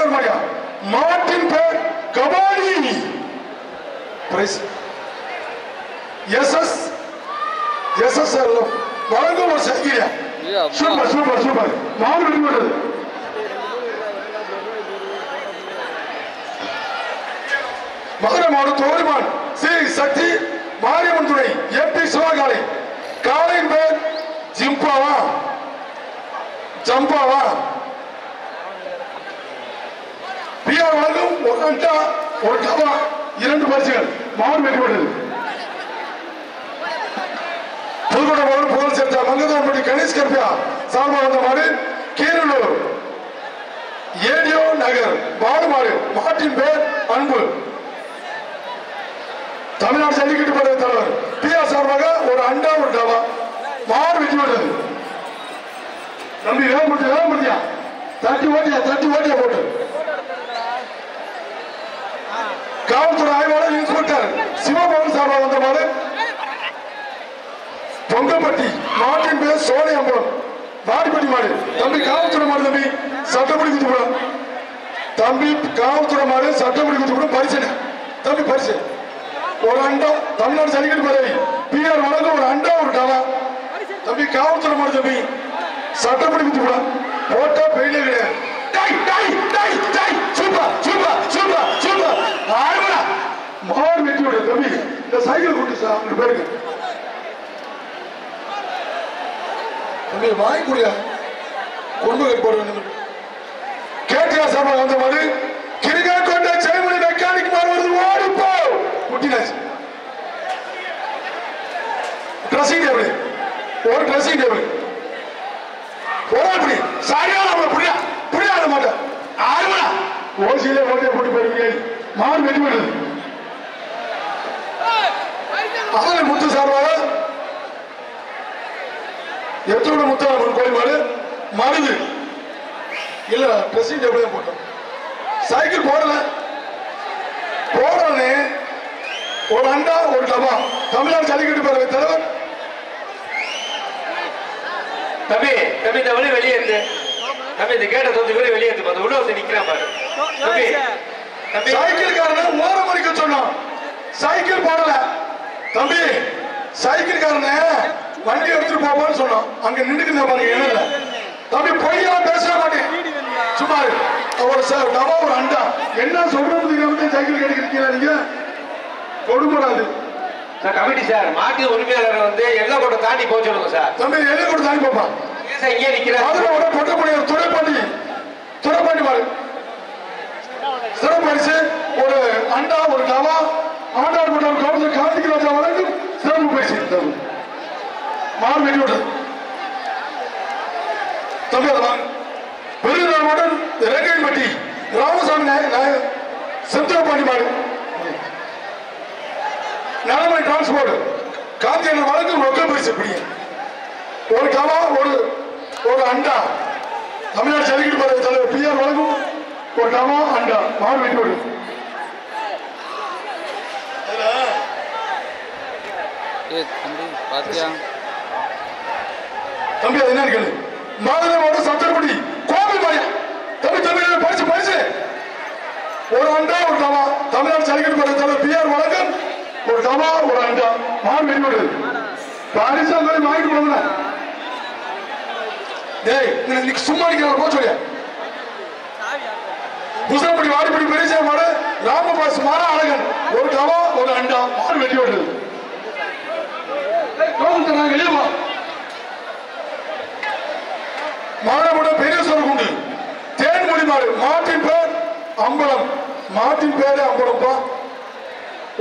கோவில் மாடியா மாட்டின் பேர் கபாலி பிரைஸ் எஸ்எஸ் வழங்கும் ஒரு சைக்கிளியா சூப்பர் சூப்பர் சூப்பர் மாடு வெட்டி விடுறது மதுரை மாவட்டம் தோழிமான் ஸ்ரீ சக்தி மாரியம்மன் துணை எம்பி சிவகாலை காலையின் பேர் ஜம்பாவா பிஆர் வழங்கும் ஒரு அண்டா ஒரு டவா 2 பரிசுகள் மாடு வெட்டி விடுறது புதுக்கோட்டை மாவட்டம் புகழ் சேர்த்த மங்கதான்பட்டி கணேஷ் கர்பியா சார்பாக வந்த மாடு கீரலூர் ஏடியோ நகர் மாடு மாட்டின் பேர் அன்பு தமிழ்நாடு ஜல்லிக்கட்டு படை தலைவர் பிஆர் சார்பாக ஒரு அண்டா ஒரு டவா மாடு வெட்டி விடுறது தம்பி வேகப்படுத்தியா தட்டி ஓட்டியா போட்டு காவல்துறை ஆய்வாளர் இன்ஸ்பெக்டர் சிவபவன் சார்பாக வந்த மாடு பொங்கப்பட்டி மாட்டின் பேர் சோனியம்பலம் வாடிப்பட்டி மாடு தம்பி காவல்துறை மாடு தம்பி சட்டப்படி குத்துப்படும் தம்பி காவல்துறை மாடு சட்டப்படி குத்துப்படும் பரிசு தம்பி பரிசு ஒரு அண்டா தமிழ்நாடு ஜல்லிக்கட்டு பதவி பிஆர் வழங்க ஒரு அண்டா ஒரு டவா தம்பி காவல்துறை மாடு தம்பி சட்டப்படி குத்துப்படும் போட்டா பெயிலே கிடையாது மாடு வெட்டி விடு தம்பி இந்த சைக்கிள் கூட்டு சார் பேருக்கு தம்பி வாங்கி கூடிய கொண்டு போட வேண்டும் கேட்டியா சார்பா வந்த மாதிரி கிரிகா கொண்ட செய்மணி மெக்கானிக் மாறுவது ஓடிப்போ குட்டினாச்சு ட்ரெஸ்ஸிங் டேபிள் ஒரு ட்ரெஸ்ஸிங் டேபிள் ஒரு அப்படி சரியா நம்ம புரியாத மாட்டேன் ஆறுமணா ஓசியில ஓட்டிய போட்டு போயிருக்கீங்க மாடு வெட்டி விடுறது அதனை முத்து சார்பாக எத்தோட முத்தாளம்மன் கோயில் மாடு மருது இல்ல ட்ரெஸ்ஸிங் டேபிள் போட்டோம் சைக்கிள் போடனே ஒரு அண்டா ஒரு டபா தமிழ்நாடு ஜல்லிக்கட்டு பேரவை தலைவர் தம்பி இந்த வழி வெளியேற்று தம்பி இந்த கேட்ட தொந்தி வழி வெளியேற்று அந்த உள்ள வந்து நிக்கிறான் பாரு தம்பி சைக்கிள்காரன் ஓரம் மணிக்க சொன்னான் சைக்கிள் போடல தம்பி சைக்கிள்காரன வண்டி எடுத்துட்டு போவான்னு சொன்னோம் அங்க நின்றுக்கிற பாருங்க என்ன தம்பி பொய்யெல்லாம் பேச மாட்டேன் சும்மா ஒரு டவா ஒரு அண்டா என்ன சொல்றது சைக்கிள் கிடைக்கிறீங்களா நீங்க கொடுக்கூடாது சார் கமிட்டி சார் மாட்டு உரிமையாளர் வந்து எல்லை கோட்டை தாண்டி போக சொல்லுங்க சார் தம்பி எல்லை கோட்டை தாண்டி போப்பா இங்கே நிக்கிறேன் மதுரை பொட்டக்கூடிய துறைப்பாண்டி மாடு சிறப்பு பரிசு ஒரு அண்டா ஒரு டவா ஆண்டாள் மன்றம் கவுன்சிலர் கார்த்திக் ராஜா வழங்கும் சிறப்பு பரிசு மாடு வெட்டி விடுறது தம்பி அதெல்லாம் விருதுநகர் மாவட்டம் ரெங்கையன்பட்டி ராமசாமி செந்திரபாண்டி மாடு நலமணி டிரான்ஸ்போர்ட் காந்தியன் வழங்கும் ரொக்க பரிசு ஒரு டவா ஒரு அண்டா தமிழ்நாடு ஜல்லிக்கட்டு பதவி தலைவர் பிஆர் வழங்கும் ஒரு டவா அண்டா மாடு வெட்டி விடு தம்பி அது என்ன கேளு மாதவரோட சத்திரப்படி கோவில் மாடியா தம்பி பரிசு ஒரு அண்டா ஒரு டவா தமிழ்நாடு ஜல்லிக்கட்டு பதவி தலைவர் பிஆர் வழங்கும் ஒரு டவா ஒரு அண்டா மாடு வெட்டி விடு பரிசு வாங்கிட்டு போங்க டேய் சும்மா நிக்கிற போக சொல்லியா புசனப்படி வாடிப்படி பெரிய மாடு ராமபாஸ் மாற அழகன் ஒரு டவா ஒரு அண்டா மாடு வெட்டி விடுறது வெளியே மாடமுட பெரிய சொல் தேன்மொழி மாடு மாட்டின் பேர் அம்பலம் அம்பலம்பா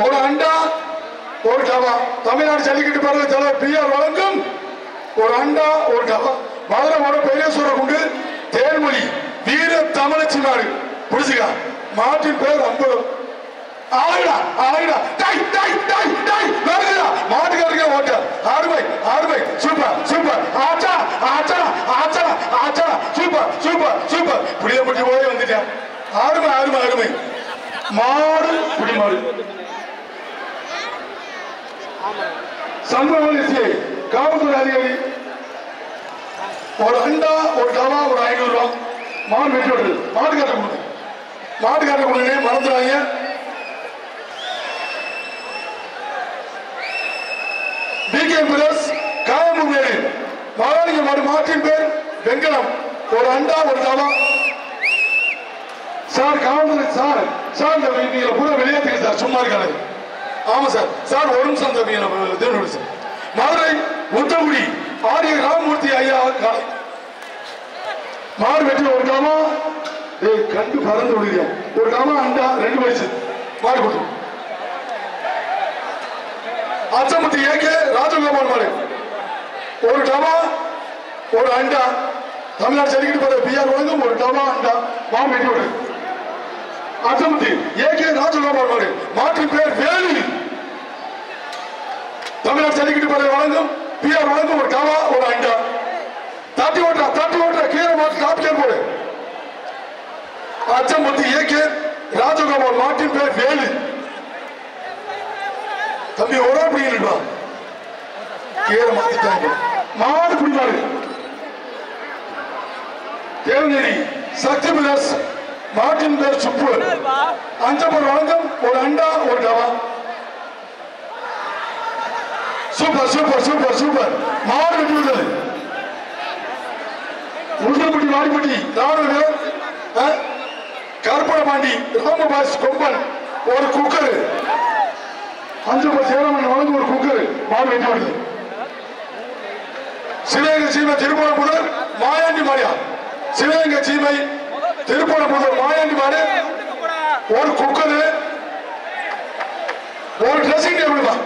ஒரு அண்டா ஒரு டவா தமிழ்நாடு ஜல்லிக்கட்டு பதவி தலைவர் பிஆர் வழங்கும் ஒரு அண்டா ஒரு டவா மதுரை பெரிய சூரகுண்டு தேன்மொழி வீர தமிழச்சி மாடு புடிச்சுக்கா மாட்டின் பேர் அம்பலம் மாட்டுக்காரங்க ஓட்ட அருமை சூப்பர் ஆச்சா சூப்பர் புளியப்பட்டி போய் வந்துட்டேன் அருமை மாடு புடி மாடு சம்பவம் காவல்துறை அதிகாரி ஒரு அண்டா ஒரு டவா ஒரு 500 ரூபாய் மாடு வெட்டி விடுறது மாடு காட்ட கொடுங்க மாட்டுக்கார கொடுங்க மறந்துடாங்க. பிகே பிரஸ் காயமுமேடு மகாலிங்க மாடு மாட்டின் பேர் வெங்கலம். ஒரு அண்டா ஒரு தவா. சார் காவல்துறை சார் சார் நீங்க பூரா வெளியேற்றுங்க சார். சும்மா இருக்காது. ஆமா சார் சார் ஒரு நிமிஷம் தேவனுடைய சார். மதுரை உத்தகுடி ஆரிய ராமமூர்த்தி ஐயா காலை மாடு வெட்டி ஒரு காமா கண்டு பறந்து விடுங்க. ஒரு காமா அண்டா 2 வயசு மாடு கொடுத்து. அச்சமுத்தி ஏகே ராஜகோபால் மாடு ஒரு டவா ஒரு அண்டா. தமிழ்நாடு சரிக்கிட்டு போற பிஆர் வழங்கும் ஒரு டவா அண்டா மாடு வெட்டி விடு. அச்சமுத்தி ஏகே ராஜகோபால் மாடு மாற்றின் பேர் வேலு. தமிழ்நாடு சரிக்கிட்டு போற வழங்கும் பிஆர் வழங்கும் ஒரு டவா ஒரு அண்டா. தாட்டி ஓட்டுற கீரை மாட்டு காப்பியர் போடு. அச்சமுத்தி ஏகே ராஜகோபால் மாட்டின் பேர் வேலு. தம்பி ஒரு பிடிக்கா கீரை மாத்திட்டாங்க. மாடு பிடிப்பாரு தேவநேரி சக்தி பிரதர்ஸ் மாட்டின் பேர் சுப்பு. அஞ்சப்பர் வழங்கம் ஒரு அண்டா ஒரு tawa. Super super super super மாடு வெட்டி விட்டது. உளுந்தப்பட்டி வாடிப்பட்டி ராணுவ வீரர் கருப்பண பாண்டி ராமபாஸ் கொம்பன் ஒரு குக்கர். அஞ்சப்பர் சேரமன் வழங்கும் ஒரு குக்கர் மாடு வெட்டி விட்டது. சிவகங்கை சீமை திருப்பரம்புதூர் மாயாண்டி மாடியா. சிவகங்கை சீமை திருப்பரம்புதூர் மாயாண்டி மாடு ஒரு குக்கர் ஒரு ட்ரெஸ்ஸிங் டேபிள் தான்.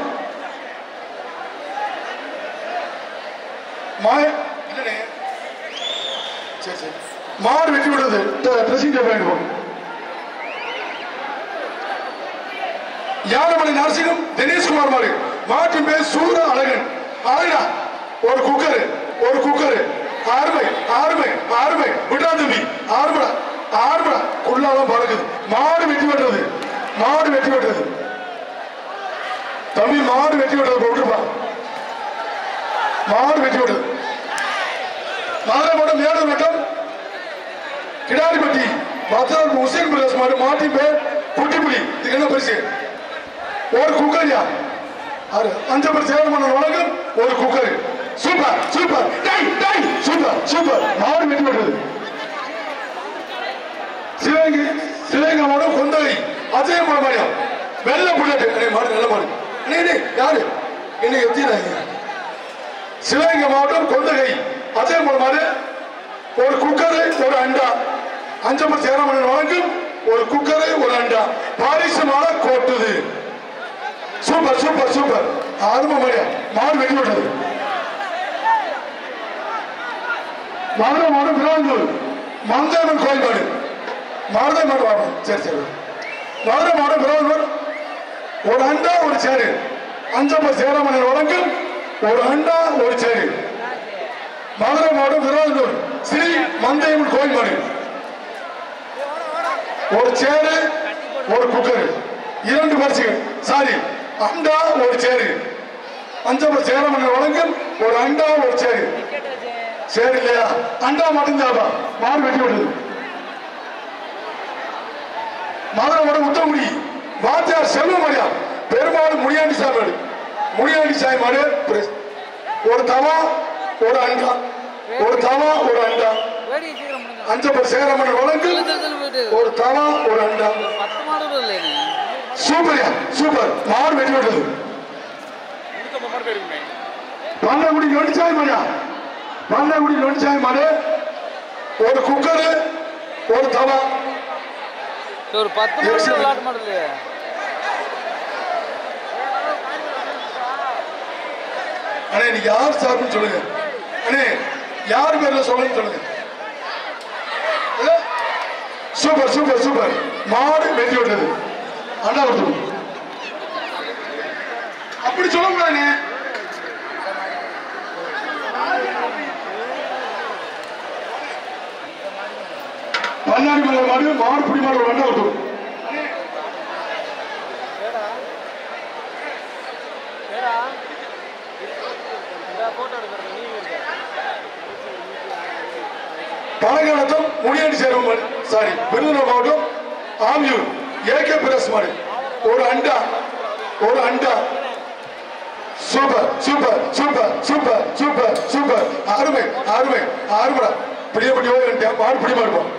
மாடு வெட்டி விடுறது ட்ரெஸ்ஸிங் டேபிள். யாரமணி நரசிங்கம் தினேஷ்குமார் மாடு மாட்டின் பேர் சூர அழகன். அழகா ஒரு குக்கர் ஒரு குக்கர். ஆறுமை ஆறுமை ஆறுமை விட்டாதம்பி ஆறுமடா ஆறுமடா குள்ளாதான் பறக்குது. மாடு வெட்டி விடுறது மாடு வெட்டி விடுறது தம்பி மாடு வெட்டி விடுறது போட்டுப்பா. மாடு வெட்டி விடுறது. மதுரை மாவட்டம் மேலூர் வட்டம் கிடாரிப்பட்டி பத்ரால் ஹுசேன் பிரதேஷ் மாடு மாட்டின் பேர் குட்டிப்புலி. இதுக்கு என்ன பரிசு ஒரு குக்கர். யார் அஞ்சப்பர் சேரமன் வழங்கும் ஒரு cooker. Super super super super மாடு வெட்டி விடுறது. சிவகங்கை சிவகங்கை மாவட்டம் கொந்தகை அஜய மாடியா வெள்ள புள்ளட்டு மாடு நல்ல மாடு. யாரு என்ன எத்தினாங்க? சிவகங்கை மாவட்டம் கொந்தகை அஜய மாடு ஒரு குக்கர் ஒரு அண்டா. அஞ்சப்பர் சேரமன் வழங்கும் ஒரு குக்கர் ஒரு அண்டா. பாரிசு மாட கோட்டுது. சூப்பர் சூப்பர் சூப்பர் ஆர்வ மாடியா மாடு வெட்டி விட்டது. மதுரை மாவட்டம் விராந்தூர் மந்தேமன் கோயில் மாடு மதுரை மாடு வாடும். சரி சரி மதுரை மாவட்டம் விராந்தூர் ஒரு அண்டா ஒரு சேரு. அஞ்சப்பர் சேரமன் வழங்கும் ஒரு அண்டா ஒரு சேரு. மதுரை மாவட்டம் விராந்தூர் ஸ்ரீ மந்தேமன் கோயில் மாடு ஒரு சேரு ஒரு குக்கர் 2 பரிசுகள். சாரி அண்டா ஒரு சேரு. அஞ்சப்பர் சேரமன் வழங்கும் ஒரு அண்டா ஒரு சேரு. சரி இல்லையா அண்டா மட்டும்தாப்பா மாடு வெட்டி விடுது. மதுரை மாவட்டம் உத்தகுடி வாத்தியார் செல்வமரியா பெரும்பாலும் முனியாண்டி சாமி மாடு முனியாண்டி சாமி மாடு ஒரு தவா ஒரு அண்டா ஒரு தவா ஒரு அண்டா. அஞ்சப்பர் சேரமன் வழங்கும் ஒரு தவா ஒரு அண்டா. சூப்பர் சூப்பர் மாடு வெட்டி விட்டது. பல்லக்குடி நொண்டிச்சாய் மாடியா பல்லக்குடி நொண்டிச்சாய் மாடு ஒரு குக்கர் ஒரு தவா. ஒரு 10 மாடு விளையாட்டு மாடு இல்லையா? அண்ணே நீ யார் சார்னு சொல்லுங்க. அண்ணே யார் பேர்ல சொல்லுங்க சொல்லுங்க. சூப்பர் சூப்பர் சூப்பர் மாடு வெட்டி விட்டது. அண்டா விட்டு அப்படி சொல்ல கூடாது. பல்லாடி மலை மாடு மாடு புடி மாடு ஒரு அண்டா விட்டு பழங்காலத்தும் முனியாண்டி சேரும் சாரி விருதுநகர் மாவட்டம் ஆமியூர் ஏகே பிரஸ் மாடு ஒரு அண்டா super super super super super super அருமை அருமை அருமைடா பிடியப்பட்டி ஓய் மாடு பிடி மாடுவோம்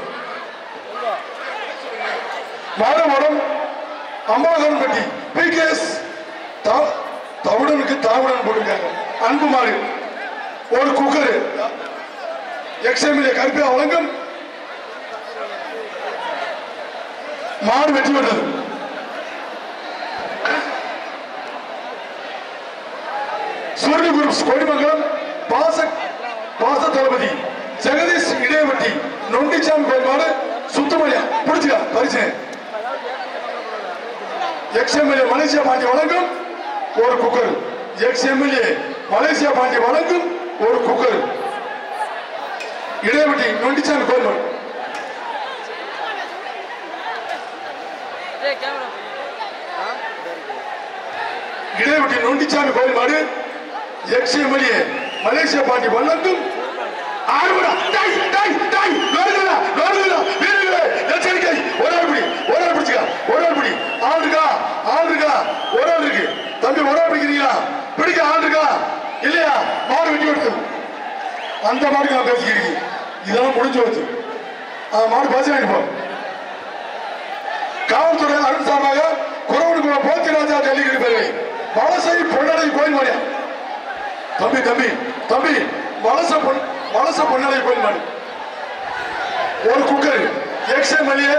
மாடமோடம் அம்பாகன்பட்டி பிகேஎஸ் தவிடனுக்கு தாவுடன் போட்டுருக்காங்க அன்பு மாடு ஒரு குக்கரு எக்ஸ்எம்எல்ஏ கருப்பையா வழங்கும் மாடு வெற்றி பெற்றது சூரிய குரூப்ஸ் கோடிமங்கலம் பாச தளபதி ஜெகதீஷ் இடையவட்டி நொண்டிச்சாமி கோயில் மாடு சுத்தமணியா பிடிச்சுக்கா பரிசு எக்ஸ்எம்எல்ஏ மலேசியா பாண்டி வழங்கும் ஒரு குக்கர் எக்ஸ்எம்எல்ஏ மலேசியா பாண்டி வழங்கும் ஒரு குக்கர் இடையவட்டி நொண்டிச்சாமி கோயில் மாடு இடையவட்டி நொண்டிச்சாமி கோயில் மாடு எக்ஸ்எம்எல்ஏ மலேசியா பாண்டி வழங்கும் தம்பி ஒரு பிடிக்கிறீங்களா பிடிக்க ஆள் இருக்கா இல்லையா மாடு வெட்டி விட்டு அந்த மாடுக்கு நான் பேசிக்கிறீங்க இதெல்லாம் முடிஞ்சு வச்சு மாடு பேசி அனுப்போம் காவல்துறை அருண் சார்பாக குறவனுக்குள்ள போத்திராஜா ஜல்லிக்கட்டு பேரவை வலசை பொன்னடை கோயில் மாடியா தம்பி தம்பி தம்பி வலச பொன்னடை கோயில் மாடி ஒரு குக்கர் எக்ஸ்எம்எல்ஏ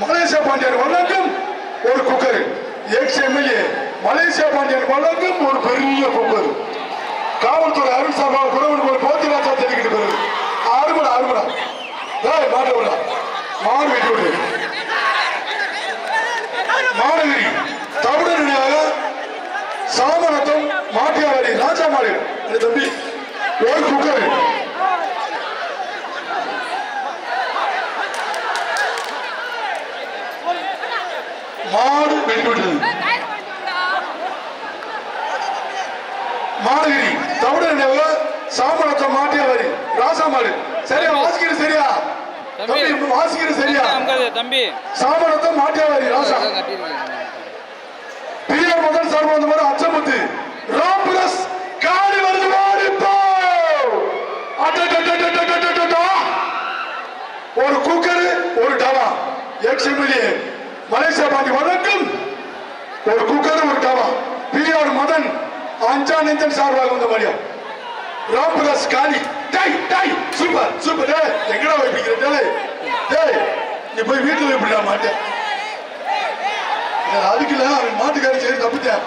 மலேசியா பாண்டியன் வழங்கும் ஒரு குக்கர் எக்ஸ்எம்எல்ஏ மலேசியா பாண்டியன் வழங்கும் ஒரு பெரிய குக்கர் காவல்துறை அருண் சார்பாக குறவனுக்கு ஒரு போத்திராஜா ஜல்லிக்கட்டு பேரவை ஆறுமடா மாட்ட விடா மாடு வெட்டி விடு மாநகரி தவிடனாக சாமனத்தம் மாட்டியாவரி ராஜா மாடு தம்பி ஒரு குக்கர் மாடு வெட்டிவிட்டது மாநகரி தவிடனாக சாமனத்தம் மாட்டியாவரி ராஜா மாடு சரியா வாசிக்கிறது சரியா வாசிக்கிறது சரியா தம்பி சாமனத்தம் மாட்டியாவரி ராஜா பிரியார் முதல் சார்பு வந்த மாதிரி அச்சமுத்து ராம்பிரஸ் காடி வருது ஓடிப்போ ஒரு குக்கர் ஒரு டவா எக்ஸ்எம்எல்ஏ மலேசியா பாண்டி வழங்கும் ஒரு குக்கர் ஒரு டவா பிரியார் மதன் அஞ்சா நெஞ்சன் சார்பாக வந்த மாதிரியா ராம்பிரஸ் காடி சூப்பர் சூப்பர் எங்கடா வைப்பிக்கிறேன் நீ போய் வீட்டுல வைப்பிடா மாட்டேன் அதுக்குல அவன் மாட்டுக்காரி சரி தப்பிட்டேன்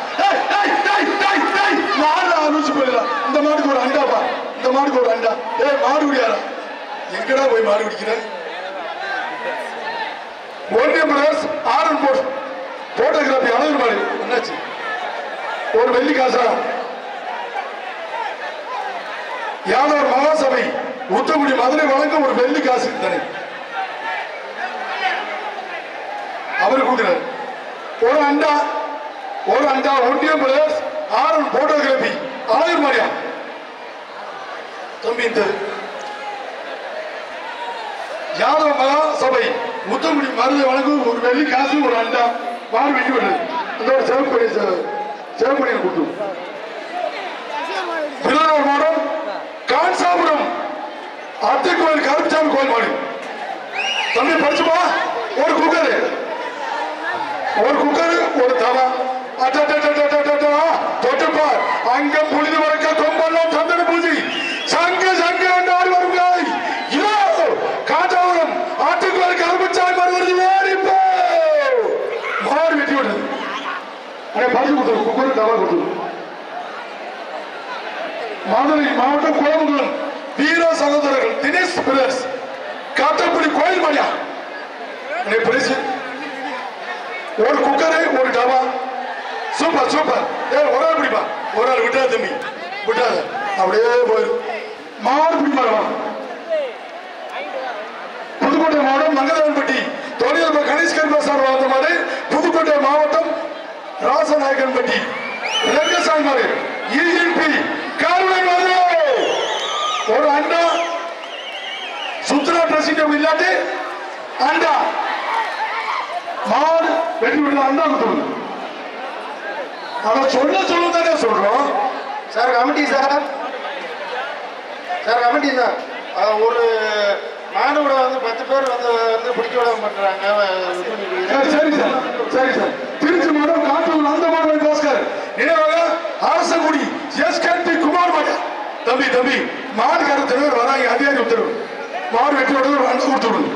மாடு ஆலோசி போயிடலாம் இந்த மாட்டுக்கு ஒரு அண்டாப்பா இந்த மாட்டுக்கு ஒரு அண்டா மாடு குடியாரா எங்கடா போய் மாடு குடிக்கிற ஒன்றியம் பிரதர்ஸ் ஆரன் போட்டோகிராபி அழகு மாடு என்னாச்சு ஒரு வெள்ளி காசா யாதவர் மகாசபை உத்தகுடி மதுரை வழங்க ஒரு வெள்ளி காசு தானே அவர் கொடுக்கிறார் ஒரு அண்டா ஒன்றியம் பிரதர்ஸ் ஆரன் போட்டோகிராபி அழகு மாடியா தம்பி இந்த யாதவ மகாசபை முத்தங்குடி மருதை வழங்கும் ஒரு வெள்ளி காசு ஒரு அண்டா மாறு வெட்டி விடுறது அதோட சிவப்பணியை கொடுத்து திருநெல்வேலி மாவட்டம் கான்சாபுரம் அத்தை கோயில் கருப்புசாமி கோயில் மாடு தம்பி படிச்சுப்பா ஒரு குக்கரு ஒரு தவா தொட்டுப்பார் அங்க புனித வழக்க கொம்பெல்லாம் சந்தன பூஜை சங்க என்றால் வருகிறாய் காஞ்சாபுரம் ஆட்டுக்கோயில் கருப்புச்சாமி வருவது ஓடிப்போ மாடு வெட்டி விடுறது பரிசு கொடுத்தது குக்கர் தவா கொடுத்தது மதுரை மாவட்டம் கோயம்புத்தூர் வீர சகோதரர்கள் தினேஷ் பிரதர்ஸ் காத்தப்படி கோயில் மாடியா பரிசு ஒரு குக்கரு ஒரு டவா சூப்பர் சூப்பர் ஒரு ஆள் பிடிப்பா ஒரு ஆள் விட்டா தம்பி விட்டாத அப்படியே போயிடும் மாடு பிடிப்பாருமா புதுக்கோட்டை மாவட்டம் மங்கதவன்பட்டி தொழில் கணேஷ் கருப்பாசார் வந்த மாதிரி புதுக்கோட்டை மாவட்டம் ராசநாயக்கன்பட்டி ரெங்கசாமி மாதிரி இஎன்பி கார்வை ஒரு அண்டா சுத்ரா ட்ரெஸ்ஸிங் டேபிள் இல்லாட்டி அண்டா வெற்றி விடுதல் அண்டா கொடுத்துருங்க. ஆனா சொல்ல தானே சொல்றோம் sir. Committee sir, committee sir, ஒரு மாணவட வந்து 10 பேர் வந்து பிடிக்க விட பண்றாங்க. சரி சார், சரி சார். திருச்சி மாவட்டம் காட்டூர் அந்த மாவட்டம் பாஸ்கர் நினைவாக அரசங்குடி எஸ்கேபி குமார் மாட்டா தம்பி மாடுகார தலைவர் வராங்க. அதிகாரி உத்தரவு. மாடு வெற்றி விடுறது ஒரு அண்டை கொடுத்து விடுங்க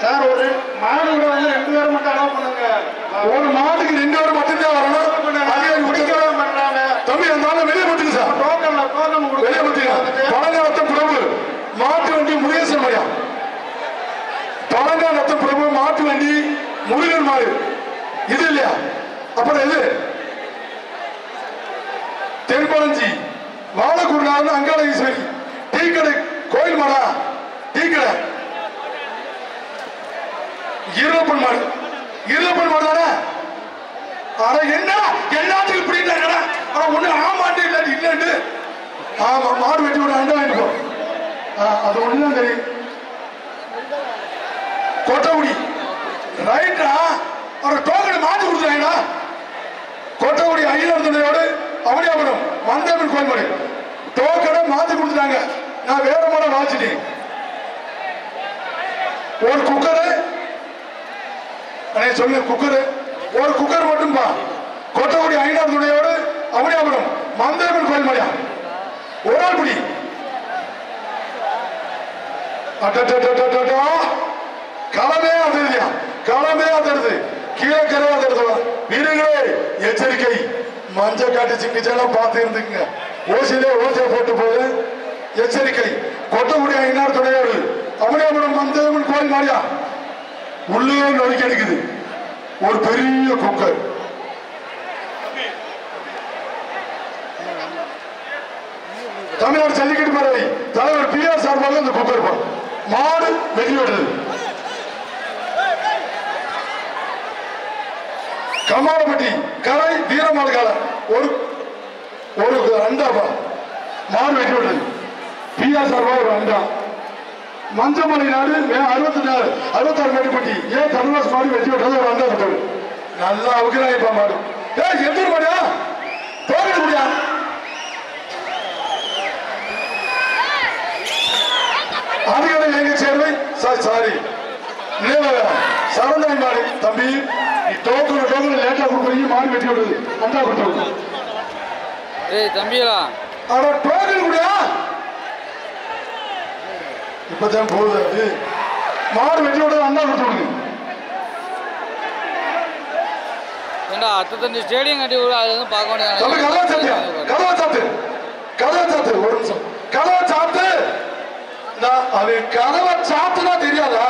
சார். ஒரு மாணவட வந்து 2 பேர் மட்டும் அலோவ் பண்ணுங்க. ஒரு மாட்டுக்கு 2 பேர் மட்டும்தான் வரணும். அதிகாரி உத்தரவு பண்றாங்க. தம்பி அந்த வெளியே போட்டுங்க சார். டோக்கன் வெளியே போட்டுங்க. பழங்காலத்தம் பிரபு மாட்டு வண்டி முருகேசன் மரியா. பழங்காலத்தம் பிரபு மாட்டு வண்டி முருகன் மாடு இது இல்லையா? அப்புறம் இது தென்பழஞ்சி வாழக்கூடாது அங்காள ஈஸ்வரி டீ கடை கோயில் மாடா டீ கடை இருளப்பன் மாடு தானே. ஆனா என்ன எல்லாத்துக்கும் இப்படி இருந்தாங்க. ஆனா ஒண்ணு ஆமாண்டு இல்லாட்டி இல்லைன்னு ஆமா மாடு வெட்டி விட அண்டா வாங்கிப்போம். அது ஒண்ணுதான் தெரியும். கொட்டகுடி ரைட்டா அவரை டோக்கனை மாற்றி கொடுத்துறாங்கடா. கொட்டகுடி ஐயனார் துணையோடு அவனியாபுரம் மந்தேவன் கோயில் மாடு டோக்கனை மாற்றி கொடுத்துட்டாங்க. நான் வேற மாட வாச்சிட்டேன். ஒரு குக்கரு சொல்லு குக்கரு ஒரு குக்கர் மட்டும்பா. கொட்டகுடி ஐயனார் துணையோடு அவனியாபுரம் மந்தேவன் கோயில் மாடியா ஒரு ஆள் பிடி. களமே அதிருதியா களமே அதிருது. கீழே கரை அதிருது. வீரர்களே எச்சரிக்கை. மஞ்சள் காட்டு சிங்கிச்சாலும் பார்த்து இருந்துக்குங்க. ஓசிலே ஓசை போட்டு போது எச்சரிக்கை. கொட்டகுடி ஐயனார் துணையோடு அவனியாபுரம் மந்தேவன் கோயில் மாடியா உள்ளே நொறுக்கி எடுக்குது ஒரு பெரிய குக்கர். தமிழ்நாடு ஜல்லிக்கட்டு பேரவை தலைவர் PR சார்பாக இந்த குக்கர் மாடு வெளியிடுறது. கமாலப்பட்டி கரை வீரமாடு கால ஒரு அண்டாப்பா மாடு வெட்டி விடுறது. PR சார்பாக ஒரு அண்டா. மஞ்சமலை நாடு 66 மேட்டுப்பட்டி ஏன் தனுவாஸ் மாடு வெட்டி விடுறது ஒரு அண்டா விட்டது. நல்லா அவுக்கிறாய்ப்பா மாடு. எதிர் மாடியா போக முடியா? அதிகாரி எங்க சேர்வை சாரி சரவணன் மாடு தம்பி நீ டோக்கன் லேட்டா கொடுக்குறீங்க. மாடு வெட்டி விடுறது அண்டா கொடுத்து தம்பியா ஆனா டோக்கன் கூடயா இப்பதான் போகுது. அது மாடு வெட்டி விடுறது அண்டா கொடுத்து விடுங்க. ஏண்டா அத்தை தண்ணி ஸ்டேடியம் கட்டி விட அது வந்து பார்க்க வேண்டியது. கதவை சாத்து ஒரு நிமிஷம். கதவை சாத்து. அது கதவை சாத்துனா தெரியாதா?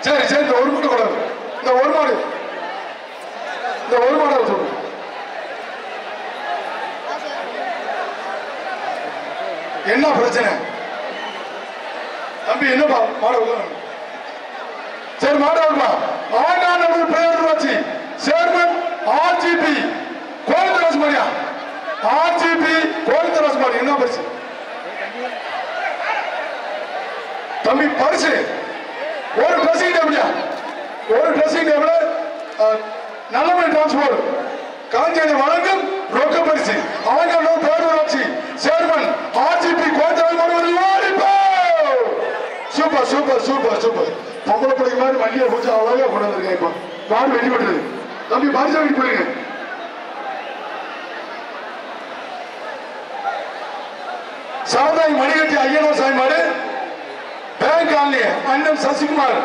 சரி இந்த ஒரு மட்டும் கூடாது. இந்த ஒரு மாடு சொல்லு. என்ன பிரச்சனை தம்பி? என்னப்பா மாடு சரி மாடு ஆண்டாண்டு பெயர் வச்சு சேர்மன் RGP கோவிந்தராஜ் மாடியா. RGP கோவிந்தராஜ் மாடி என்ன பரிசு தம்பி? பரிசு ஒரு ட்ரெஸ்ஸிங் டேபிளியா? ஒரு ட்ரெஸ்ஸிங் டேபிள் நல்லமணி டிரான்ஸ்போர்ட் காஞ்சேரி வழங்கும் ரொக்க பரிசு. அவங்க பேர் வச்சு சேர்மன் RGP கோவிந்தராஜ் மாடி. சூப்பர் பொம்பளை பிள்ளைங்க மாதிரி மல்லியை பூச்சி அவ்வளோ கொண்டு வந்திருக்கேன். இப்போ மாடு வெட்டி விட்டுறது தம்பி. பரிசா வெட்டி போயிருங்க. சாதாய் மணிகட்டி ஐயனார் சாமி மாடு பேங்க் காலனி அண்ணன் சசிகுமார்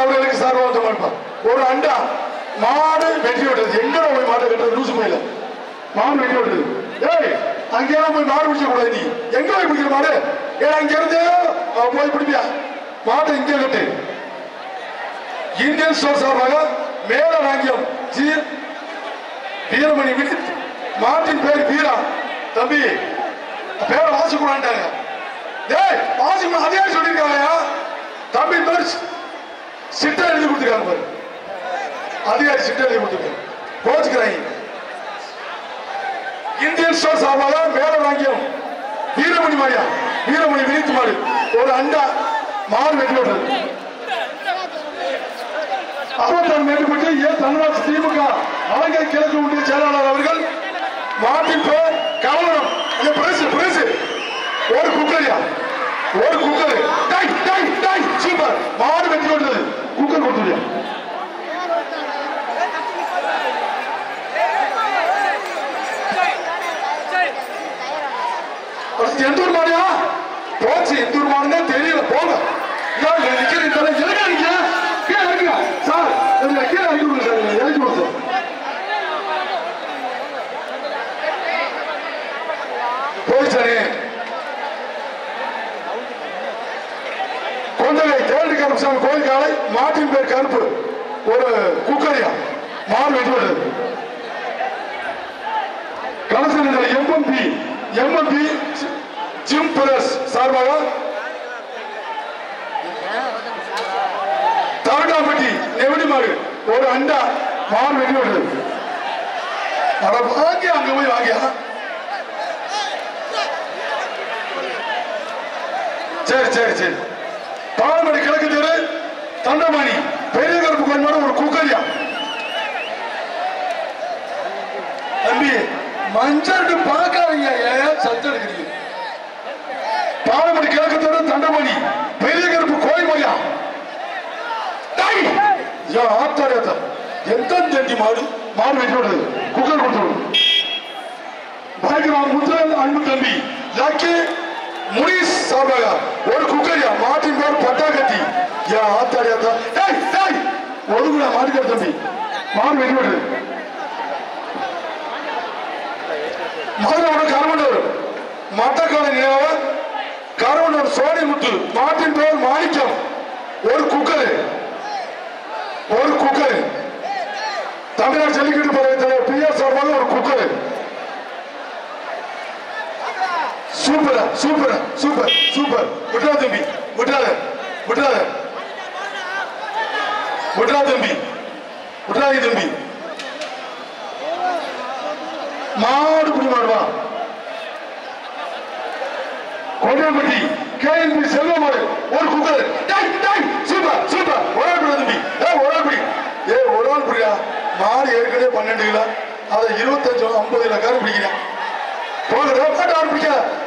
அவர்களுக்கு சார்பாக மாட்டார். ஒரு அண்டா மாடு வெட்டி விட்டுறது. எங்க போய் மாட்டை கட்டுறது? லூசு போயில மாடு வெட்டி விட்டுறது. அங்கேயெல்லாம் போய் மாடு பிடிக்க கூடாது. நீ எங்க போய் பிடிக்கிற மாடு? அங்க இருந்து போய் பிடிப்பியா? மாட்டை இங்கே கட்டு. இந்தியன் ஸ்டோர் சார்பாக மேல வாங்கியம் வீரமணி வினித் மாட்டின் பேர் வீரா தம்பி. பேரை வாசிக்கூடாண்டாங்க. வாசிக்கணும் அதே சொல்லியிருக்காங்க தம்பி. பேர் சிட்டை எழுதி கொடுத்துருக்காங்க பாரு. அதிகாரி சிட்டை எழுதி கொடுத்துருக்காங்க. கோச்சுக்கிறாங்க. இந்தியன் ஸ்டோர் சார்பாக மேல வாங்கியம் வீரமணி மாடியா வீரமணி வினித் மாடு ஒரு அண்டா மாடு வெட்டி விடுறது. அவத்தார் மேட்டுப்பட்டு தனராஜ் திமுக அலங்கை கிழக்கு ஒன்றிய செயலாளர் அவர்கள் மாட்டின் பேர் கவனம் பிரைஸ் ஒரு குக்கரியா ஒரு குக்கர் சூப்பர் மாடு வெட்டி கொண்டது குக்கர் கொடுத்துருயா எந்தூர் மாடியா போச்சு எந்தூர் மாடுனே தெரியல போங்க நிக்கிறேன் கீழே இருக்குங்க சார் கீழே இறக்கி விடுங்க சார் இறக்கி விடுங்க சார் போயிச்சானே கொண்டகை தேடி கருப்பசாமி கோயில் காலை மாட்டின் பேர் கருப்பு ஒரு குக்கரியா மாடு வெட்டி வருது கலசன எம்எம்பி ஜிம் பிரஸ் சார்பாக தரகாம்பட்டி நெவடி மாடு ஒரு அண்டா மாடு வெட்டி வருது வாங்கி அங்க போய் வாங்கியா சரி பாலமணி கிழக்கு தெரு தண்டமாணி பெரிய கருப்பு கோயில் மாடு ஒரு குக்கரியா தம்பி மஞ்சள் பார்க்காதீங்க ஏன் சத்தம் எடுக்கிறீங்க பாலமணி கிழக்கு தெரு தண்டமாணி பெரிய கருப்பு கோயில் மாடியா ஆத்தாரியா எந்த தேண்டி மாடு வெட்டி விடுது குக்கர் கொடுத்து பாய்க்கிறான் முத்துரல் அன்பு தம்பி லக்கி முனிஸ் சார்பாக ஒரு குக்கரியா மாட்டின் பேர் பட்டாக்கத்தி ஆத்தாரியா ஒதுக்குடா மாட்டுக்கார தம்பி மாடு வெட்டி விடுது மதுரை கருமண்டூர் மட்டக்கால நினைவாக கருமண்டூர் சோனி முத்து மாட்டின் பேர் மாணிக்கம் ஒரு குக்கர் தமிழ்நாடு ஜல்லிக்கட்டு பறவை தலைவர் பிஆர் சார்பாக ஒரு குக்கர் சூப்பர் விட்டா தம்பி விட்டாதே தம்பி மாடு புடி மாடுவா கொண்டாம்பட்டி கேஎன்பி செல்வமாடு ஒரு குக்கர் சூப்பர் ஒரு ஆள் தம்பி ஒரு ஆள் புரியா மாடு ஏற்கனவே 12 கிலோ அதை 25-50 கிலோ காரம் பிடிக்கிறேன்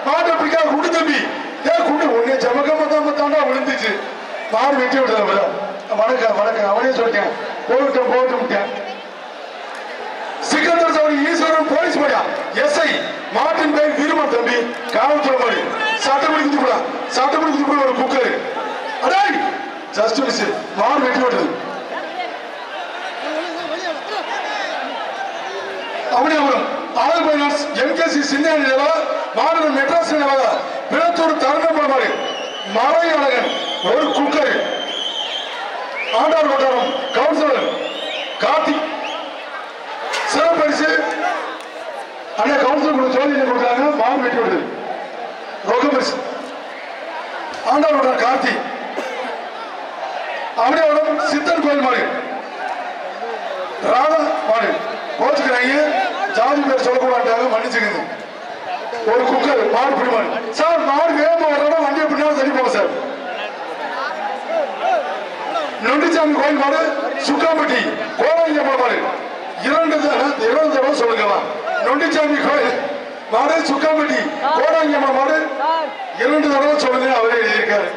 மாட்டை பிடிக்காத குண்டு தம்பி குண்டு உன்னை சமக்கமா தாண்டா விழுந்துச்சு மாடு வெட்டி விடுறத வணக்கம் அவனே சொல்லிட்டேன் போகட்டும் சிக்கந்தர் சவரி ஈஸ்வரன் போலீஸ் படையா எஸ்ஐ மாட்டின் பேர் விரும்பம் தம்பி காவல்துறை மாதிரி சட்டப்படி குதிப்பட ஒரு குக்கர் அடே ஜஸ்ட் மிஸ் மாடு வெட்டி விடுறது அவனியாபுரம் ஆல் பைனான்ஸ் எம்கேசி சின்ன நிலவா மாநிலம் மெட்ராஸ் நிலவா பிறத்தூர் தருணப்பட மாடு மறை அழகன் ஒரு குக்கர் ஆண்டார் கொட்டாரம் கவுன்சிலர் கார்த்திக் சிறப்பரிசு அண்ணா கவுன்சிலர் சோதனை கொடுக்குறாங்க மாடு வெட்டி விடுது ரொக்க பரிசு ஆண்டார் கொட்டாரம் கார்த்திக் அவனியாபுரம் சித்தன் கோயில் மாடு ராதா மாடு கோச்சுக்கிறாங்க ஜாதி பேர் சொல்லக்கூடாது மன்னிச்சுக்கங்க ஒரு குக்கர் மாடு பிடிமாடு சார் மாடு வேகமா வர்றோட வண்டியை பின்னாலும் தள்ளி போங்க சார் நொண்டிச்சாமி கோயில் மாடு சுக்காம்பட்டி கோவாங்கியம்மா மாடு 2 தடவை சொல்லுங்களா நொண்டிச்சாமி கோயில் மாடு சுக்காம்பட்டி கோவாங்கியம்மா மாடு 2 தடவை சொல்லுங்க அவரே எழுதியிருக்காரு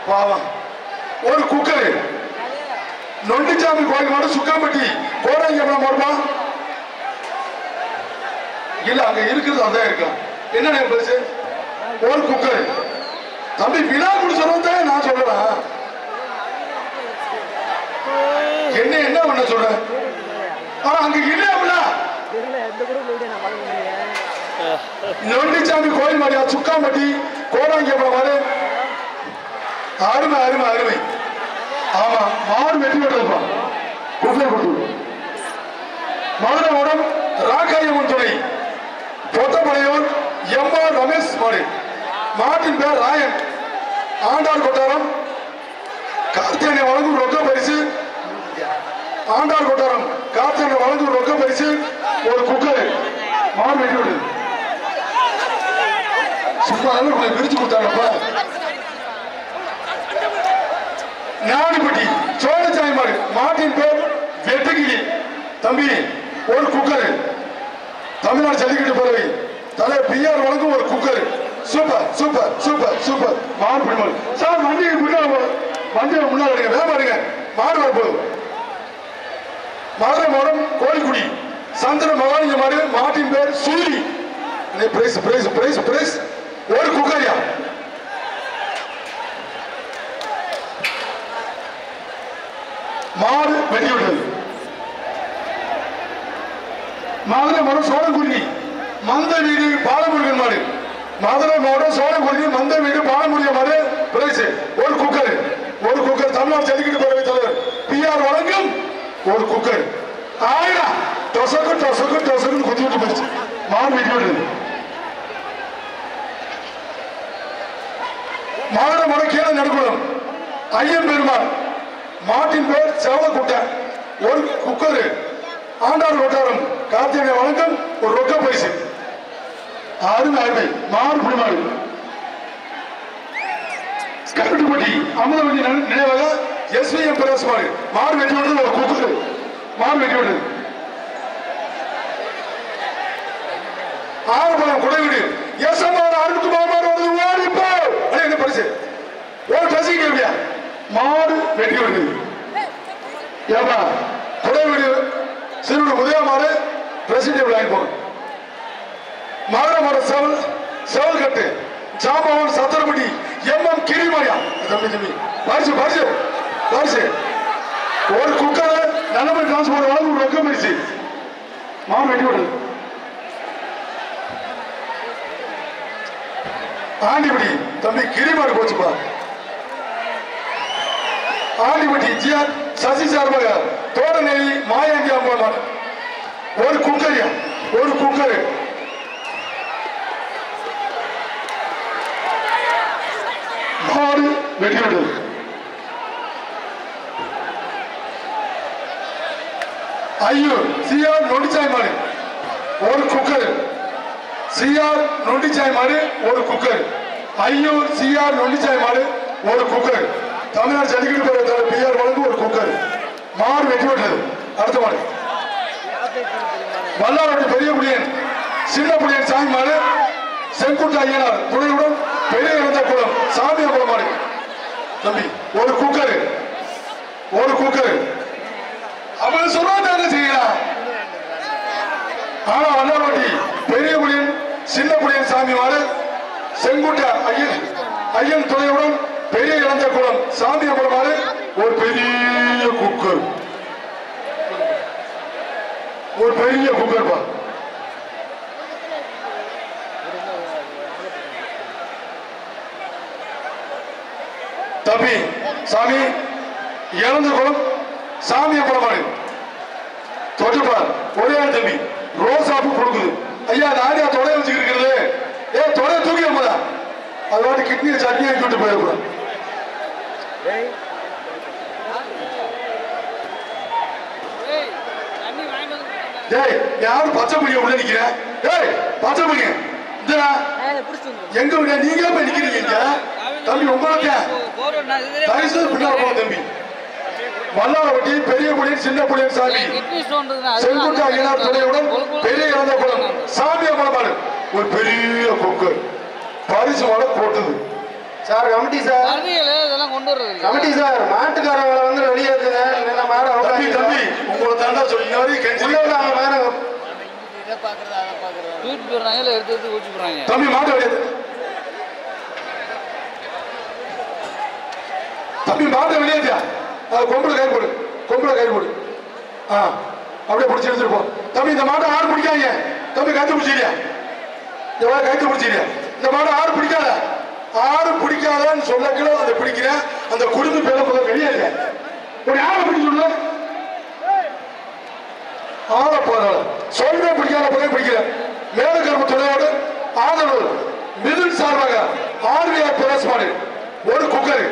பாவம் ஒரு குக்கர் நொண்டிச்சாமி கோயில் மாடு சுக்காம்பட்டி கோவாங்கியம்மா மாடுமா இல்ல அங்க இருக்கிறது அதான் இருக்கும் என்ன பெருசு ஒரு குக்கர் தம்பி விழா குடி சொல்றேன் நான் சொல்றேன் என்ன பண்ண சொல்றேன் அங்க இல்லையா நொண்டிச்சாமி கோயில் மாடியா சுக்காம்பட்டி கோடாங்கியம்மா மாடு அருமை ஆமா மாடு வெட்டி விடுறதுப்பா குக்கர் கொடுத்து மதுரை ஓடம் ராக்காயம்மன் துணை பொத்தமலையூர் எம்ஆர் ரமேஷ் மாடு மாட்டின் பேர் ராயன் ஆண்டார் கொட்டாரம் கார்த்தியனை வழங்கும் ரொக்க பரிசு ஆண்டார் கொட்டாரம் கார்த்தியனை வழங்கும் ரொக்க பரிசு ஒரு குக்கர் மாடு வெட்டி விடுது சும்மா பிரிச்சு கொடுத்தாங்கப்பா ஞானிப்பட்டி சோழச்சாமி மாடு மாட்டின் பேர் இடுக்கி தம்பி ஒரு குக்கர் தமிழ்நாடு ஜல்லிக்கட்டு பறவை தலை பிஆர் வழங்கும் ஒரு cooker super super super super மாடு பிடிமாடு சார் வண்டிக்கு வண்டியை முன்னாடி வேகமா இருங்க மாடு வரப்போகுது மதுரை மாவட்டம் கோழிக்குடி சந்திர மகாலிங்க மாடு மாட்டின் பேர் சுழி பிரைஸ் பிரைஸ் பிரைஸ் பிரைஸ் ஒரு குக்கரியா மாடு வெட்டி விட்டது மதுரை மாவட்டம் சோழங்குடி மந்த வீடு பாலமுருகன் மாடு மதுரை மாவட்டம் சோழங்குடி மந்த வீடு பாலமுருகன் மாடு பிரைஸ் ஒரு குக்கர் தமிழ்நாடு ஜல்லிக்கட்டு பேரவை தலைவர் பிஆர் வழங்கும் ஒரு குக்கர் ஆயிரம் டொசக்கு டொசக்கு டொசக்குன்னு குத்தி விட்டு போயிடுச்சு மாடு வெட்டி விடுறது மதுரை மாவட்டம் கீழே நடுக்குளம் ஐயன் பெருமாள் மாட்டின் பேர் செவலக்குட்டை ஒரு குக்கர் ஆண்டாள் கொட்டாரம் கார்த்திகை வழக்கம் ஒரு ரொக்க பரிசு அருமை அருமை மாடு புடிமாடு கருட்டுப்பட்டி அமுதவண்டி நினைவாக எஸ்விஎம் பிரதேச மாடு வெட்டி விடுறது ஒரு குக்கர் மாடு வெட்டி விடுறது ஆறுபலம் குடைவீடு எஸ்எம்ஆர் அறுபத்தி மாடு வருது ஓடிப்போ என்ன பரிசு ஒரு ட்ரெஸ்ஸிங் கேள்வியா மாடு வெட்டி விடுறது ஏமா குடைவீடு சிறுவ உதயமாறு பிரசிடென்ட் வாங்கி போகணும் மதுரை மாவட்டம் செவல் கட்டு ஜாம்பவன் சத்திரப்பட்டி எம்எம் கிரிமலையா தம்பி பரிசு பரிசு பரிசு ஒரு குக்கர் நல்லபடி டிரான்ஸ்போர்ட் வாங்க ஒரு ரொக்க பரிசு மாவு வெட்டி விடுது ஆண்டிபடி தம்பி கிரிமாடு போச்சுப்பா ஆண்டிபட்டி ஜிஆர் சசி சார்பாக தோடநெறி மாயாண்டி அம்மா ஒரு குக்கரியா ஒரு குக்கர் மாடு வெட்டி விடுது ஐயோ சிஆர் நொடிச்சாய் மாடு ஒரு குக்கர் சிஆர் நொண்டிச்சாய் மாடு ஒரு குக்கர் ஐயோ சிஆர் நொண்டிச்சாய் மாடு ஒரு குக்கர் தமிழ்நாடு ஜல்லிக்கட்டு பேரவை பிஆர் வழங்கும் ஒரு குக்கர் மாடு வெட்டி விட்டது அடுத்த மாடு வல்லாவட்டி பெரிய புடியன் சின்ன புடியன் சாமி மாடு செங்குட்ட ஐயனார் துணையுடன் பெரிய இறந்த குளம் சாமியா குளம் மாடு தம்பி ஒரு குக்கர் அவன் சொல்றாங்க என்ன செய்யலாம் ஆனா வல்லாவட்டி பெரிய புடியன் சின்ன புடியன் சாமி மாடு செங்குட்ட ஐயன் துணையுடன் பெரிய இழந்த குளம் சாமி அம்பலமாறு ஒரு பெரிய குக்கர் பா தம்பி சாமி இழந்த குளம் சாமி அம்பலமாறு தொட்டுப்பார் ஒரே தம்பி ரோசாப்பு கொடுக்குது ஐயா நாடியா தொடைய வச்சுக்கிட்டு இருக்கிறது தொடைய தூக்கி அம்மதா அது வாட்டி கிட்னியை சட்னி ஆக்கிட்டு போயிடக்கூடாது யாரும் பச்சை புளிய உள்ள நிக்கிற பச்சை புளிய எங்க விட நீங்க போய் நிக்கிறீங்க தம்பி உங்களுக்கு தம்பி வல்லாவட்டி பெரிய புலியன் சின்ன புலியன் சாமி செங்குட்ட ஐயனார் துணையுடன் பெரிய இறந்த குளம் சாமி அமலமாடு ஒரு பெரிய குக்கர் பரிசு மாட போட்டது சார் கமிட்டி சார் இதெல்லாம் கொண்டு வர்றது கமிட்டி சார் மாட்டுக்காரங்களை வந்து வெளியே இருக்குங்க மாட தம்பி உங்களை தாண்டா சொல்லி தூக்கிட்டு போடுறாங்க இல்லை எடுத்து ஊற்றி போடுறாங்க தம்பி மாட்டு வெளியே தம்பி மாட்டை வெளியேற்றியா கொம்புல கயிறு போடு அப்படியே பிடிச்சி எடுத்துருப்போம் தம்பி இந்த மாட்டை ஆறு பிடிக்காங்க தம்பி கயிற்று பிடிச்சிருக்கியா கயிற்று பிடிச்சிருக்கியா இந்த மாட்டை ஆறு பிடிக்காத ஆறு பிடிக்காதன்னு சொல்லக்கில அதை பிடிக்கிறேன் அந்த குடும்ப பேர முதல் வெளியே ஒரு ஆளை பிடிச்சு சொல்ல ஆளை போறாள் சொல்ற பிடிக்காத போதே பிடிக்கிறேன் மேலக்கருப்பு துணையோடு ஆதரவு மிதுன் சார்பாக ஆர்விஆர் பிரதேசமாடு ஒரு குக்கர்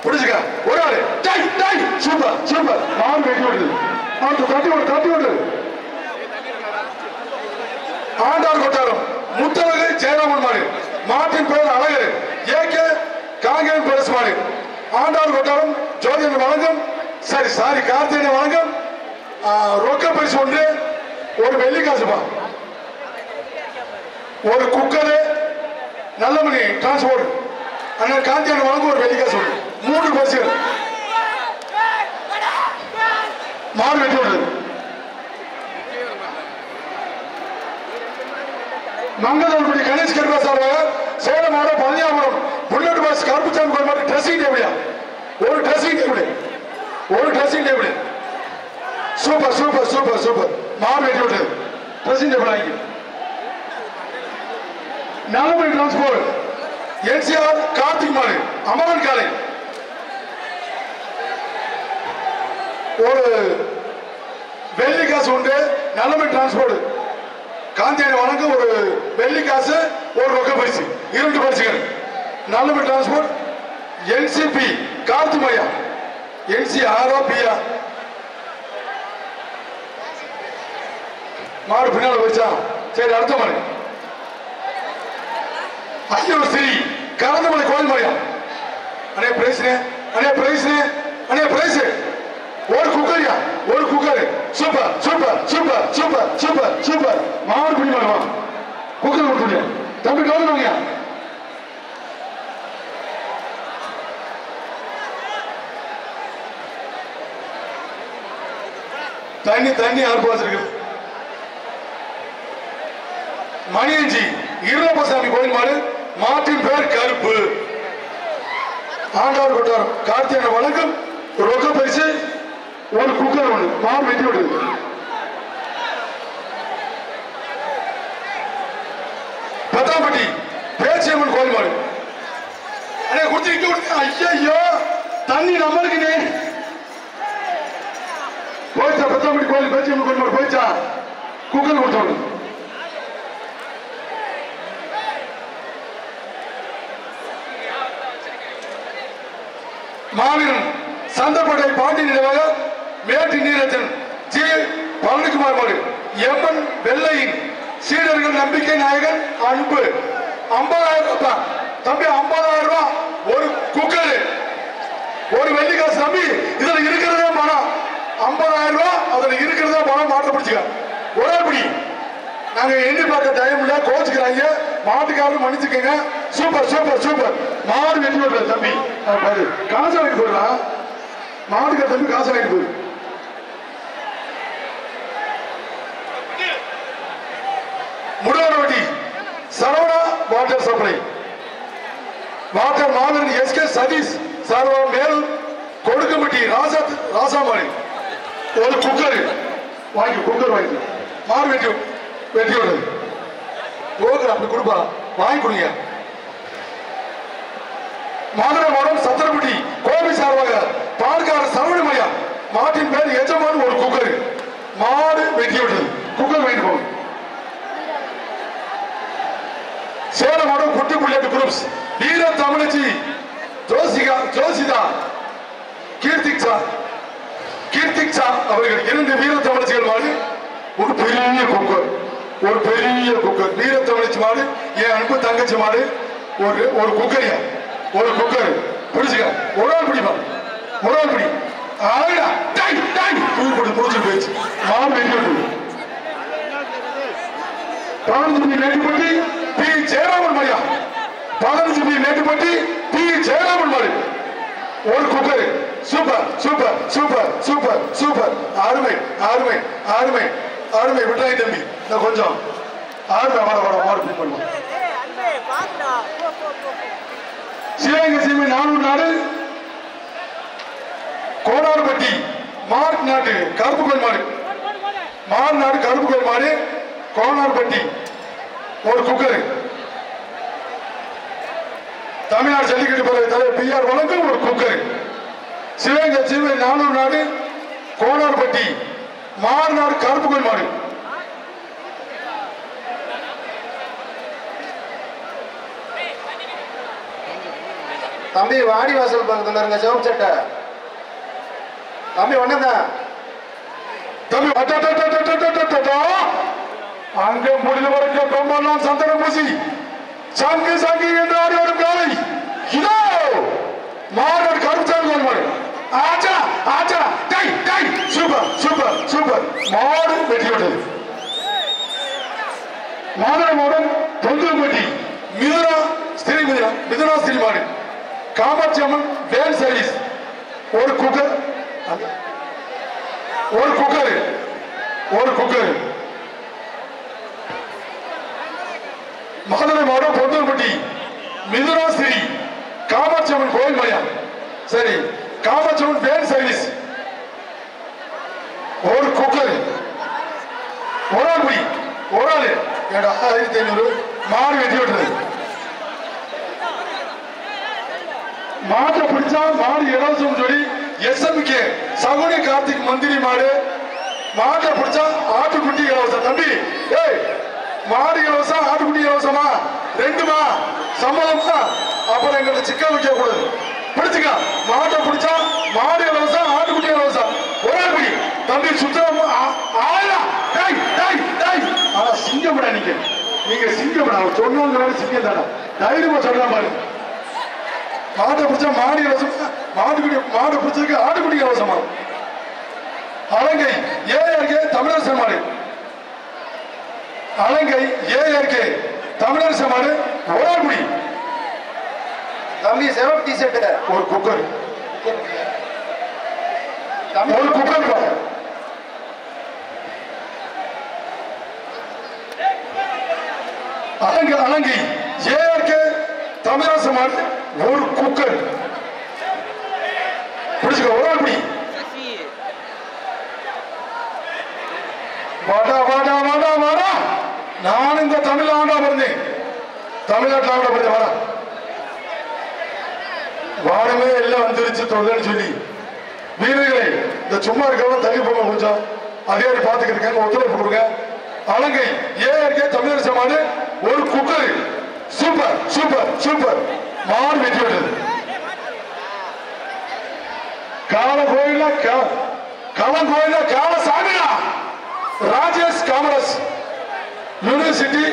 பிடிச்சுக்க ஒரு ஆளு சூப்பர் மாடு வெட்டி விடுது தட்டி விடுது ஆண்டார் கொட்டாரம் முத்தவகை ஜெயராமன் மாடு மாட்டின் பேர் அழகர் ஏகே காங்கேயன் பிரதேச மாடு ஆண்டார் கொட்டாரம் ஜோதியன் வழங்கும் சரி சாரி கார்த்திகை வணக்கம். ரொக்க பரிசு ஒன்று, ஒரு வெள்ளி காசுப்பா, ஒரு குக்கரு, நல்லமணி டிரான்ஸ்போர்ட் அண்ணன் கார்த்திகை வணக்கம், ஒரு வெள்ளி காசு ஒன்று, 3 பரிசுகள். மாடு வெட்டி விடுறது. மங்களூர்படி கணேஷ் கருப்பா சார்பாக சேலம் மாவட்டம் பழனியாபுரம் புல்லட் பாஸ் கருப்புச்சாமி கோயில் மாதிரி ட்ரெஸ்ஸிங் டேபிள், ஒரு ட்ரெஸ்ஸிங் டேபிள், ஒரு dressing table. Super super super super. மாடு வெட்டி விட்டது. ட்ரெஸ்ஸிங் டேபிள் ஆகி நல்லமணி டிரான்ஸ்போர்ட் என்சிஆர் கார்த்திக் மாடு அமரன் காலை ஒரு வெள்ளி காசு உண்டு. நல்லமணி டிரான்ஸ்போர்ட் காந்தியான வணக்கம், ஒரு வெள்ளி காசு, ஒரு ரொக்க பரிசு, 2 பரிசுகள். நல்லமணி டிரான்ஸ்போர்ட் என்சிபி கார்த்திமயா என்சிஆர் பியா மாடு பின்னால வச்சா. சரி அடுத்த மாடு ஐயோ ஸ்ரீ கலந்தமலை கோயில் மலையா. அண்ணே பிரைஸ், அண்ணே பிரைஸ், அண்ணே பிரைஸ். ஒரு குக்கரியா, ஒரு cooker. Super super super super super super. மாடு பிடி மாடுவா குக்கர் கொடுத்துருங்க தம்பி, கவனிங்க. தண்ணி தண்ணி யாருக்கு வச்சிருக்கு? மணியஞ்சி இருளப்பசாமி கோயில் மாடு, மாட்டின் பேர் கருப்பு. ஆண்டார் கொட்டாரம் கார்த்திகை வணக்கம், ரொக்க பரிசு, ஒரு குக்கர் ஒன்று. மாடு வெட்டி விடுது. பத்தாம்பட்டி பேச்சியம்மன் கோயில் மாடு. அண்ணே குடிச்சு இங்க விடுங்க. ஐயோ தண்ணி நம்மளுக்கு போயிச்சா. பத்தாம்பட்டி கோயில் பேச்சியம்மன் கோயில் மாடு போயிச்சா. குக்கர் கொடுத்தோடு மாவீரன் சந்தப்பட்டை பாண்டி நினைவாக மேட்டி நீரஜன் ஜி பழனிக்குமார் மாடு எம்மன் வெள்ளையின் சீடர்கள் நம்பிக்கை நாயகன் அன்பு 50,000 ரூபாய் தம்பி, 50,000 ரூபாய். ஒரு குக்கரு, ஒரு வெள்ளிக்காசு தம்பி. இதுல இருக்கிறதே பணம் 50,000 ரூபாய். அதுல இருக்கிறதே பணம். மாட்ட பிடிச்சுக்க ஒரே பிடி. நாங்க எண்ணி பார்க்க டைம் இல்ல, கோச்சுக்கிறாங்க. மாட்டுக்காரர் மன்னிச்சுக்கங்க. Super super super. மாடு வெட்டி விடுற தம்பி, காசு வாங்கிட்டு போயிடலாம். மாட்டுக்கார தம்பி காசு வாங்கிட்டு போயிரு. முடவரவட்டி சரவணா வாட்டர் சப்ளை வாட்டர் மாவீரன் எஸ்கே சதீஷ் சர்வா மேல் கொடுக்கம்பட்டி ராசாமாடி ஒரு குக்கர் வாங்கி, குக்கர் வாங்கி மாடு வெட்டி வெட்டி விடுறது. கோகுல் அப்படி கொடுப்பா, வாங்கி கொடுங்க. மதுரை மாவட்டம் சத்திரப்பட்டி கோபி சார்பாக பால்கார சரவணி மையா மாட்டின் பேர் எஜமான், ஒரு குக்கர். மாடு வெட்டி விடுறது. குக்கர் வாங்கி போகும். சேலம் மாவட்டம் குட்டி புள்ளேட்டு குரூப்ஸ் வீர தமிழச்சி ஜோசிதா கீர்த்திக்ஷா அவர்கள் 2 வீர தமிழச்சிகள் மாடு, ஒரு பெரிய குக்கர், ஒரு பெரிய குக்கர். வீர தமிழச்சி மாடு என் அன்பு தங்கச்சி மாடு, ஒரு குக்கரியா, ஒரு குக்கர். பிடிச்சுக்க ஒரு ஆள் பிடிப்பா, ஒரு ஆள் பிடி. முடிச்சு போயிடுச்சு. மாடு வெட்டி பதினஞ்சு மேட்டுப்பட்டி பி ஜெயராமன் மரியா, 15 மேட்டுப்பட்டி பி ஜெயராமன் மாடு, ஒரு cooker. Super super super super super. அருமை அருமை அருமை அருமை. விட்டாய் தம்பி, நான் கொஞ்சம் அருமை. வர வர மாடு பிடி பண்ணுவோம். சிவகங்கை சீமை 400 நாடு கோடார்பட்டி மார்க் நாட்டு கருப்பு கோயில் மாடு, மார் நாடு கருப்பு கோயில் மாடு, கோனார்பட்டி ஒரு குக்கர். தமிழ்நாடு ஜல்லிக்கட்டு போற தலைவர் PR வழங்கும் ஒரு குக்கர். சிவகங்கை சீமை 400 நாடு கோனார்பட்டி மார் நாடு கருப்பு கோயில் மாடு. தம்பி வாடி வாசல் பக்கத்துல இருங்க, சிவப்பு சட்டை தம்பி ஒன்னதான் தம்பி. அங்க முடிவு வரைக்கும் கொம்பெல்லாம் சந்தனம் பூசி சங்கு என்று ஆடி வரும் காலை இதோ மாநாடு கருப்புச்சாமி கோயில் மாடு, ஆச்சா ஆச்சா டை டை சூப்பர் சூப்பர் சூப்பர் மாடு வெற்றி விட்டது மாதவன் தொந்தரம்பட்டி மிதுனா ஸ்திரீ மாடு காமாட்சி அம்மன் வேன் சர்வீஸ் ஒரு குக்கர் மதுரை மாவட்டம் பொந்தூர்பட்டி மிதுனா ஸ்ரீ காமாட்சி அம்மன் கோயில் மலையா சரி காமாட்சி அம்மன் வேன் சர்வீஸ் ஒரு குக்கர் ஒரு ஆள் குடி ஒரு ஆள் 1500 மாடு வெட்டி விட்டுறது மாட்டை பிடிச்சா மாடு இலவசம் சொல்லி எஸ்எம்கே சகுனி கார்த்திக் மந்திரி மாடு மாட்டை பிடிச்சா ஆட்டுக்குட்டி இலவசம் தம்பி ஏய் மாடு இலவசம் ஆட்டுக்குட்டி இலவசமா ரெண்டுமா சம்மதமா அப்புறம் எங்கிட்ட சிக்கல் வைக்க கூடாது பிடிச்சுக்க மாட்டை பிடிச்சா மாடு இலவசம் ஆட்டுக்குட்டி இலவசம் ஒரே குடி தம்பி சுத்தம் ஆனா சிங்கப்படா நீங்க சிங்கப்படா சொன்னவங்க சிங்கம் தானே தைரியமா சொல்லலாம் பாருங்க மாட்டை பிடிச்சா மாடு இலவசமா மாடு பிடிச்சதுக்கு ஆட்டுக்குட்டி இலவசமா அலங்கை ஏஆர்கே தமிழரசு மாடு அலங்கை ஏஆர்கே தமிழரசு மாடு ஓராக்குடி தம்பி செவப் டி ஷர்ட் ஒரு குக்கர் ஒரு குக்கர் அலங்கை ஏஆர்கே தமிழரசு மாடு ஒரு குக்கர் பிடிச்சுக்க ஒரு ஆள் பிடி வாடா வாடா வாடா வாடா நான் இந்த தமிழ்நாடு பிறந்தேன் தமிழ்நாட்டில் ஆண்ட பிறந்தேன் வாடா வாடமே எல்லாம் வந்துருச்சு தொடர்ந்து சொல்லி வீரர்களே இந்த சும்மா இருக்கிறவங்க தள்ளி போங்க கொஞ்சம் அதே பார்த்துக்கிட்டு இருக்காங்க ஒத்துழைப்பு கொடுங்க அலங்கை ஏஆர்கே தமிழரசு மாடு ஒரு குக்கர் சூப்பர் சூப்பர் சூப்பர் மாடு வெற்றி விட்டது களம் கோயில கால சாமியா ராஜேஷ் காமராஜ் யூனிவர்சிட்டி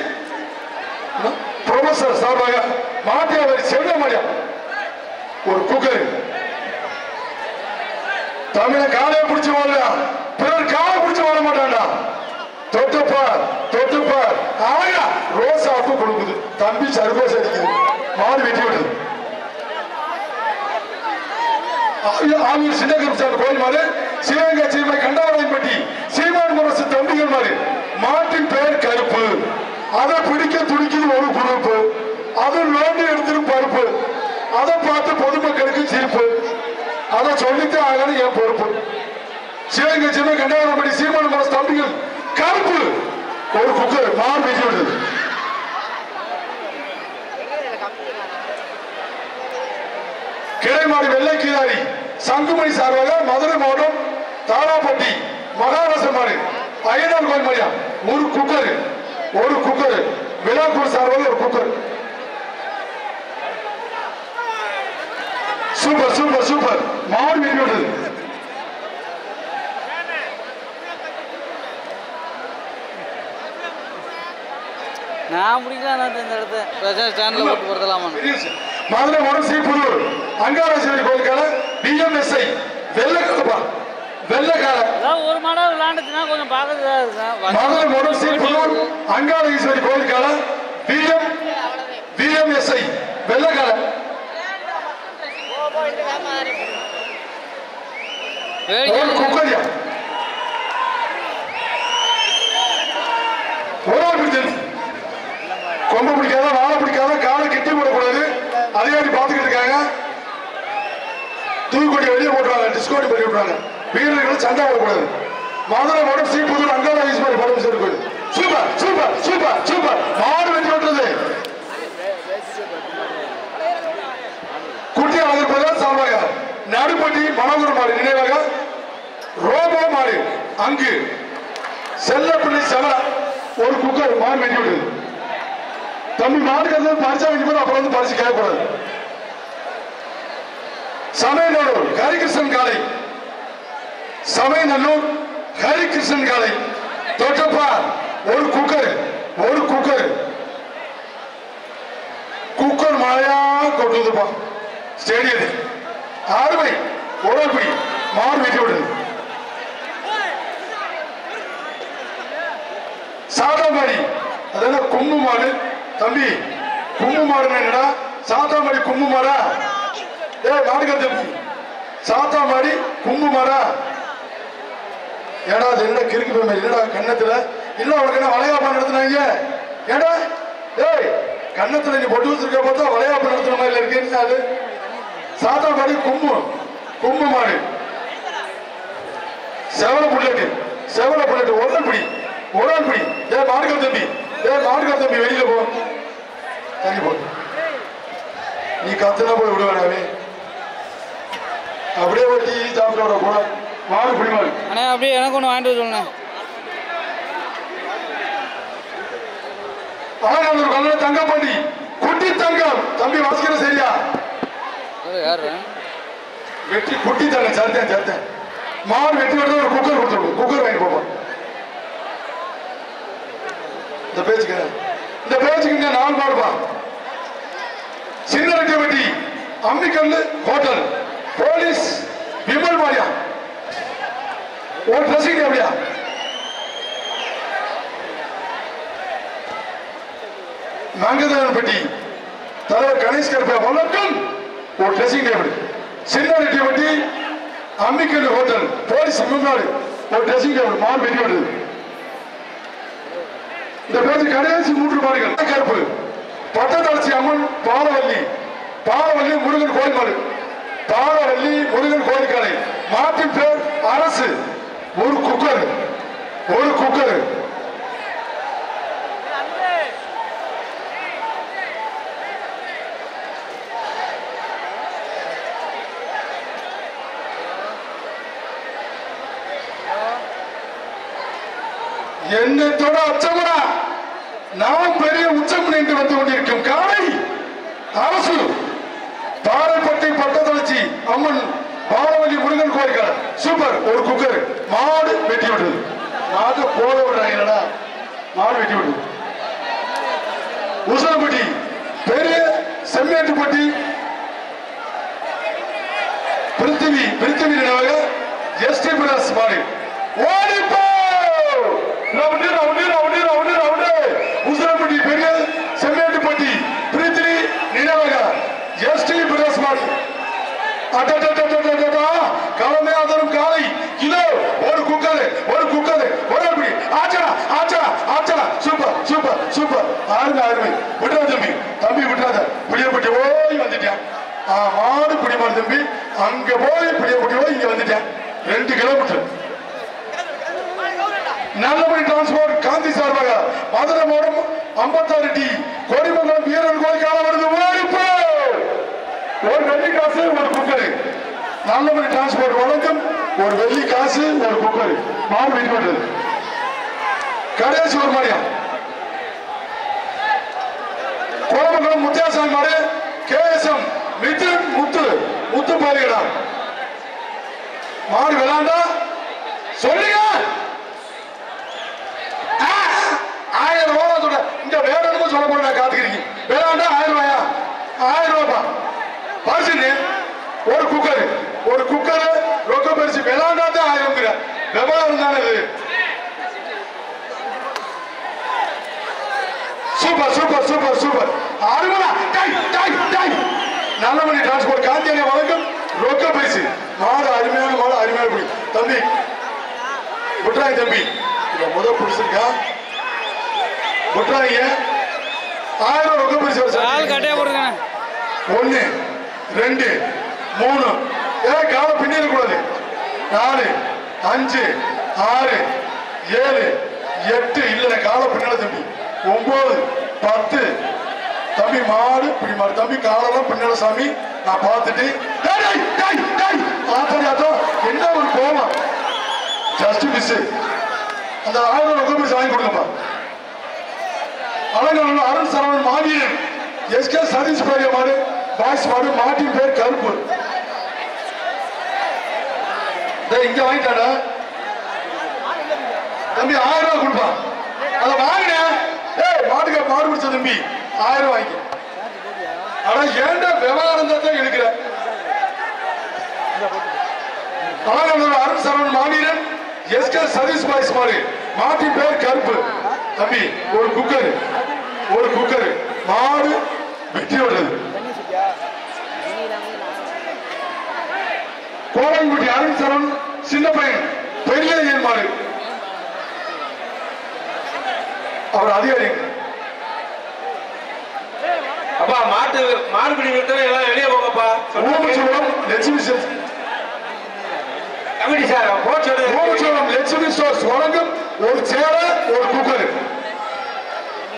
ப்ரொஃபசர் சார்பாக மாட்டியாவரி செல்வமணியா ஒரு குக்கர் தமிழ காலையை பிடிச்சு வாழ பிறர் காலை பிடிச்சு வாழ மாட்டான்டா தொட்டுப்பார் ஆயா ரோஸ் ஆப்பு கொடுக்குது தம்பி சர்வஸ் அடிக்குது மாடு வெட்டி விடுது ஆவியூர் சின்னகருப்சாமி கோயில் மாடு சிவகங்கை சீமை கண்டாவளையம்பட்டி சீமான் முரசு தம்பிகள் மாடு மாட்டின் பெயர் கருப்பு அதை பிடிக்க துடிக்குது ஒரு குரூப்பு அது லோண்டு எடுத்துரும் பருப்பு அதை பார்த்து பொதுமக்களுக்கு சிரிப்பு அதை சொல்லிட்டு ஆகணும் என் பொறுப்பு சிவகங்கை சீமை கண்டாவளையம்பட்டி சீமான் முரசு தம்பிகள் கருப்பு ஒரு குக்கர் மாடு வெட்டி விடுது கிடைமாடி வெள்ளை கீழாரி சங்குமணி சார்பாக மதுரை மாவட்டம் தாராப்பட்டி மகாராஷ்டிர மாடு ஐயனார் கோயில் மணியா ஒரு குக்கர் விழாக்கூர் சார்பாக ஒரு குக்கர் சூப்பர் சூப்பர் சூப்பர் மாடு வெட்டி விடுது நான் முடிக்கலாம் இந்த இடத்த ஸ்டாண்ட்ல போட்டு போறதலாமா மதுரை மாவட்டம் ஸ்ரீபுதூர் அங்காரேஸ்வரி கோயிலுக்கான பிஎம்எஸ்ஐ வெள்ளக்கால ஒரு மாடா விளையாண்டுச்சுன்னா கொஞ்சம் பார்க்கறதா இருக்கும் மதுரை மாவட்டம் ஸ்ரீபுதூர் அங்காரேஸ்வரி கோயிலுக்கான பிஎம்எஸ்ஐ வெள்ளக்கால குக்கரியா கொம்பு பிடிக்காத வாழை பிடிக்காத காலை கெட்டி போடக்கூடாது அதே மாதிரி பார்த்துக்கிட்டு இருக்காங்க தூக்குடி வெளியே போட்டுருவாங்க டிஸ்கவுண்ட் பண்ணி விட்டுருவாங்க வீரர்கள் சண்டை போடக்கூடாது மதுரை மாவட்டம் ஸ்ரீபுதூர் அங்காரேஸ்வரி பரமேஸ்வரி கோயில் சூப்பர் சூப்பர் சூப்பர் சூப்பர் மாடு வெட்டி விட்டுறது குட்டி அழகர் சார்பாக நடுப்பட்டி மனோகர் மாடு நினைவாக ரோபோ மாடு அங்கு செல்லப்பிள்ளை செவ ஒரு குக்கர் மாடு வெட்டி விட்டுது தம்பி மாடுக்கு பரிசா வைக்கும் போது அப்புறம் வந்து பரிசு கேட்கக்கூடாது சமயநல்லூர் ஹரிகிருஷ்ணன் காலை சமயநல்லூர் ஹரிகிருஷ்ணன் காலை தொட்டப்பார் ஒரு குக்கர் மழையா கொட்டுதுப்பா ஸ்டேடியத்தில் அருமை ஒரு பிடி மாடு வெட்டி விடுது. சாதாமாடி அதென்ன கும்பு மாடு தம்பி, கும்பு மாடுன்னா என்னடா? சாதாமாடி கும்பு மாடா? மாடுகார் தம்பி, சாத்தாமாடி கும்பு மாடா? ஏடா அது என்ன கிறுக்கு போய் இல்லடா கண்ணத்துல இல்ல உனக்கு என்ன வளையாப்பா நடத்துனாங்க? ஏடா ஏய் கண்ணத்துல நீ பொட்டு வச்சிருக்க பார்த்தா வளையாப்பா நடத்துன மாதிரி இருக்கு. அது சாத்தாமாடி கும்பு கும்பு மாடு. செவல புல்லட்டு ஒரு பிடி மாடுகார் தம்பி, மாடுகார் தம்பி வெளியில போ, தள்ளி போ. நீ கத்துனா போய் விடுவானாவே அப்படியே ஓட்டி சாப்பிட்டு வர கூட மாடு பிடி மாடு. அண்ணா அப்படியே எனக்கு ஒன்று வாங்கிட்டு சொல்லுண்ணே. ஆனாலும் கல்ல தங்கப்பாண்டி குட்டி தங்கம் தம்பி வாசிக்கிற சரியா? யாரு வெட்டி குட்டி தங்கம் சேர்த்தேன் மாடு வெட்டி வருது. ஒரு குக்கர் கொடுத்துருவோம், குக்கர் வாங்கி போப்போம். இந்த பேச்சுக்கு 4 மாடுப்பா. சின்ன ரெட்டி வெட்டி அம்மிக்கல்லு ஹோட்டல் போலீஸ் விமல் மாடியா ஒரு ட்ரெஸ்ஸிங் அப்படியா? நாங்கதான்பட்டி தலைவர் கணேஷ் கருப்பா வணக்கம். ஒரு ட்ரெஸ்ஸிங் டேபிள் சின்ன ரெட்டி வெட்டி அம்மிக்கல்லு ஹோட்டல் போலீஸ் விமல் ஒரு ட்ரெஸ்ஸிங் டேபிள் மாடு வெட்டி வருது. இந்த பேச்சு கடைசி 3 மாடுகள் கருப்பு பட்டத்தளச்சி அம்மன் பாலவல்லி முருகன் கோயில் மாடு. பாலவல்லி முருகன் கோயில் கடை மாட்டின் பேர் அரசு. ஒரு குக்கர் என்னத்தோட அச்சமடா நாம் பெரிய உச்சம் நின்று வந்து கொண்டிருக்கும் காலை அரசு பாறைப்பட்டி பட்டத்தளச்சி அம்மன் பாலவல்லி முருகன் கோயில் சூப்பர். ஒரு குக்கர் மாடு வெட்டி விடுது. மாடு போட விடுறாங்களா? மாடு வெட்டி விடுது. உசலப்பட்டி பெரிய செம்மேட்டுப்பட்டி பிருத்திவி நினைவாக எஸ்டி பிரஸ் மாடு ஓடிப்போ உசலப்பட்டி பெரிய செம்மேட்டுப்பட்டி பிருத்திவி நினைவாக எஸ்டி பிரஸ் மாடு. கலமையா தரும் காலை கிலோ ஒரு குக்கர் ஒரு ஆச்சா சூப்பர் அருமை. விட்டுறாத தம்பி விட்டுறாத. பிடியப்பட்டி ஓய் வந்துட்டேன். மாடு பிடிமாடு தம்பி அங்க போய் பிடியப்பட்டி ஓய் இங்க வந்துட்டேன். 2 கிலோமீட்டர். நல்லபடி டிரான்ஸ்போர்ட் காந்தி சார்பாக மதுரை மாவட்டம் 56 டி கொடிமங்கலம் வீரன் கோயில் காலம் வருது. ஒரு வெள்ளி காசு ஒரு குக்கர். நல்லபடி டிரான்ஸ்போர்ட் வழங்கும் ஒரு வெள்ளி காசு ஒரு குக்கர் மாவு வெட்டி பண்றது. கடைசி ஒரு மாடியா கோலமங்கலம் முத்தியாசாமி மாடு கேஎஸ்எம் மிதுன் முத்து பாலிகடா மாடு விளாண்டா சொல்லுங்க. 1000 ரூபாய் சொல்ற. இங்க வேற என்னமோ சொல்ல போற காத்துக்கிறீங்க. விளாண்டா 1000 ரூபாயா? 1000 ரூபாய்ப்பா பரிசு. ஒரு குக்கர் ரொக்க பரிசு விளாண்டாதே 1000 விவகாரம் தானே இது. சூப்பர் அருமலா நல்லமணி டிரான்ஸ்போர்ட் காந்தியனை வழங்கும் ரொக்க பரிசு. மாடு அருமையான மாடு அருமையான பிடி தம்பி புட்ராய் தம்பி முதல் பிடிச்சிருக்கா புட்ராய 1000 ரொக்க பரிசு. 1 2 3 கால பின்னிட கூடாது. 4 5 6 7 8 இல்ல கால பின்னால தம்பி 9 10 தம்பி மாடு பிடிமாடு தம்பி காலெல்லாம் பின்னால சாமி நான் பார்த்துட்டு என்ன ஒரு கோபம் ஜஸ்ட் மிஸ். அந்த 1000 ரொக்க பரிசு வாங்கி கொடுங்கப்பா. அலங்காநல்லூர் அருண் சரவணன் மாவீரன் எஸ்கே சதீஷ் பெரிய மாடு பாய்ஸ் மாடு மாட்டின் பேர் கருப்பு. இங்க வாங்கிட்டாடா தம்பி 1000 ரூபாய் கொடுப்பா. அத வாங்கின மாட்டுக்கு மாடு பிடிச்ச தம்பி 1000 வாங்கி. ஆனா ஏன்டா விவகாரம் தான் எடுக்கிற அலங்காநல்லூர் அருண் சரவணன் மாவீரன் எஸ்கே சதீஷ் பாய்ஸ் மாடு மாட்டின் பேர் கருப்பு தம்பி ஒரு குக்கர் மாடு வெற்றி விடுறது கோவைங்குடி அருண் சரவணன் சின்ன பையன் பெரிய மாடு அவர் அதிகாரி அப்பா மாடுபிடி விட்டு எல்லாம் வெளியே போங்கப்பா லட்சுமி கமிட்டி சார் ஓமச்சோளம் லட்சுமி ஸ்டோர்ஸ் வழங்கும் ஒரு சேர ஒரு குக்கர்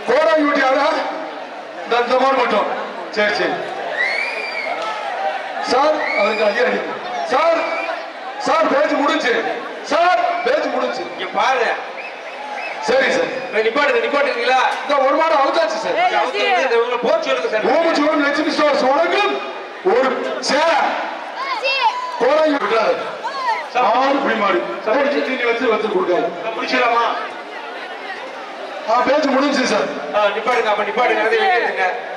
கோடாங்குடி இந்த மாதிரி மட்டும் சரி சார் அவருக்கு அதிகாரி சார் பேச்சு முடிஞ்சு இங்க பாருங்க சரி சார் நிப்பாட்டுங்களா இந்த ஒரு மாடு அவுத்தாச்சு சார் உங்களை போச்சு சொல்லுங்க சார் ஓமச்சோளம் லட்சுமி ஸ்டோர்ஸ் வழங்கும் ஒரு சேர கோடாங்குடி ஆறு புளிமாடு தீனி வச்சு கொடுக்காது முடிச்சிடலாமா பேச்சு முடிஞ்சு சார் நிப்பாடுங்க வெளியேறுங்க